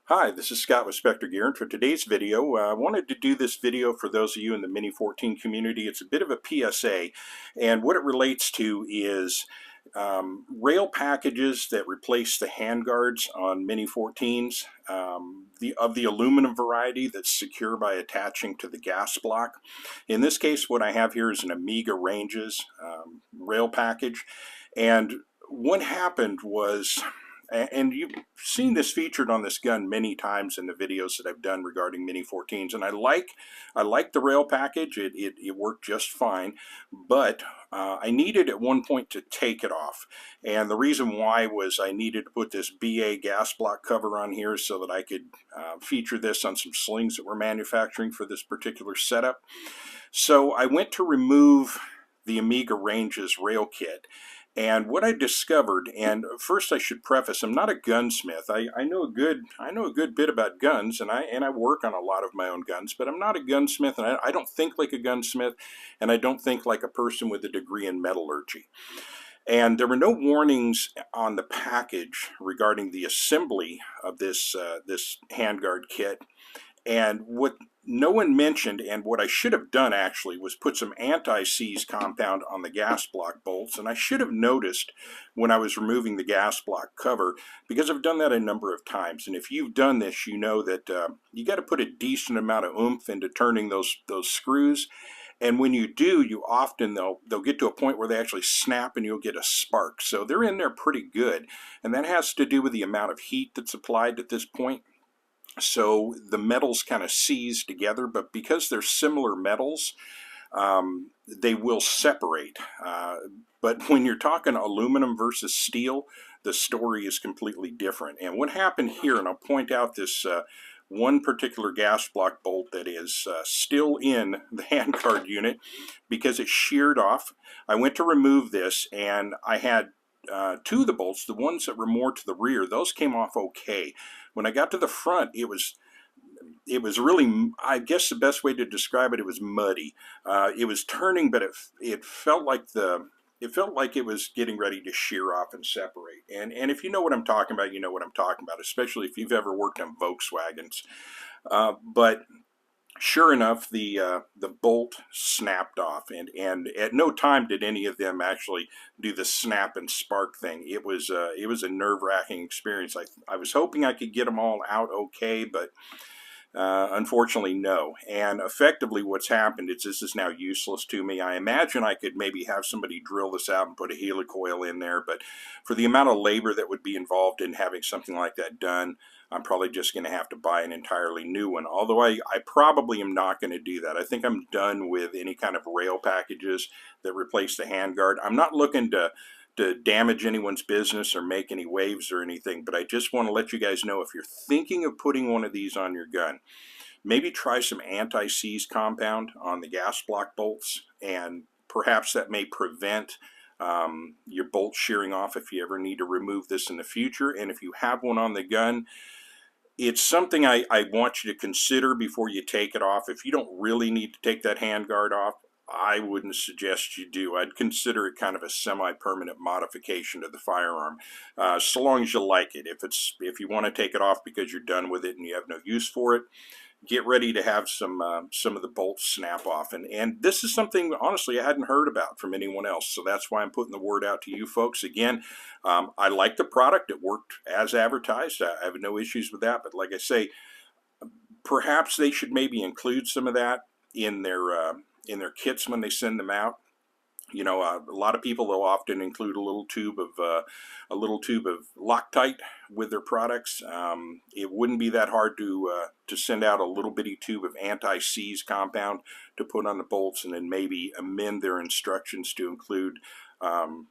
Hi, this is Scott with Spectre Gear, and for today's video, I wanted to do this video for those of you in the Mini-14 community. It's a bit of a PSA, and what it relates to is rail packages that replace the handguards on Mini-14s, of the aluminum variety that's secure by attaching to the gas block. In this case, what I have here is an Amega Ranges rail package, and what happened was, and you've seen this featured on this gun many times in the videos that I've done regarding Mini-14s, and I like the rail package. It worked just fine, but I needed at one point to take it off, and the reason why was I needed to put this BA gas block cover on here so that I could feature this on some slings that we're manufacturing for this particular setup. So I went to remove the Amega Ranges rail kit. And what I discovered, and first I should preface, I'm not a gunsmith. I know a good bit about guns, and I work on a lot of my own guns, but I'm not a gunsmith, and I don't think like a gunsmith, and I don't think like a person with a degree in metallurgy. And there were no warnings on the package regarding the assembly of this handguard kit. And what no one mentioned, and what I should have done actually, was put some anti-seize compound on the gas block bolts. And I should have noticed when I was removing the gas block cover, because I've done that a number of times. And if you've done this, you know that you got to put a decent amount of oomph into turning those screws. And when you do, you often, they'll get to a point where they actually snap and you'll get a spark. So they're in there pretty good. And that has to do with the amount of heat that's applied at this point. So the metals kind of seize together, but because they're similar metals, they will separate. But when you're talking aluminum versus steel, the story is completely different. And what happened here, and I'll point out this one particular gas block bolt that is still in the handguard unit because it sheared off. I went to remove this, and I had two of the bolts, the ones that were more to the rear, those came off okay. When I got to the front, it was really, I guess the best way to describe it, it was muddy. It was turning, but it felt like it was getting ready to shear off and separate. And if you know what I'm talking about, you know what I'm talking about, especially if you've ever worked on Volkswagens. But sure enough, the bolt snapped off, and at no time did any of them actually do the snap and spark thing. It was a nerve-wracking experience. I was hoping I could get them all out okay, but unfortunately, no. And effectively what's happened is this is now useless to me. I imagine I could maybe have somebody drill this out and put a helicoil in there, but for the amount of labor that would be involved in having something like that done, I'm probably just going to have to buy an entirely new one. Although I probably am not going to do that. I think I'm done with any kind of rail packages that replace the handguard. I'm not looking to damage anyone's business or make any waves or anything, but I just want to let you guys know, if you're thinking of putting one of these on your gun, maybe try some anti-seize compound on the gas block bolts, and perhaps that may prevent your bolt shearing off if you ever need to remove this in the future. And if you have one on the gun, it's something I want you to consider before you take it off. If you don't really need to take that handguard off, I wouldn't suggest you do. I'd consider it kind of a semi-permanent modification to the firearm, so long as you like it. If you want to take it off because you're done with it and you have no use for it, get ready to have some of the bolts snap off. And this is something, honestly, I hadn't heard about from anyone else, so that's why I'm putting the word out to you folks. Again, I like the product. It worked as advertised. I have no issues with that, but like I say, perhaps they should maybe include some of that in their kits when they send them out. You know, a lot of people will often include a little tube of Loctite with their products. It wouldn't be that hard to send out a little bitty tube of anti-seize compound to put on the bolts, and then maybe amend their instructions to include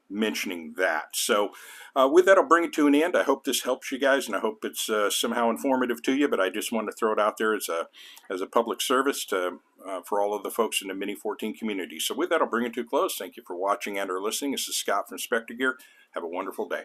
mentioning that. So with that, I'll bring it to an end. I hope this helps you guys, and I hope it's somehow informative to you, but I just wanted to throw it out there as a public service to for all of the folks in the Mini-14 community. So with that, I'll bring it to a close. Thank you for watching and or listening. This is Scott from Spectre Gear. Have a wonderful day.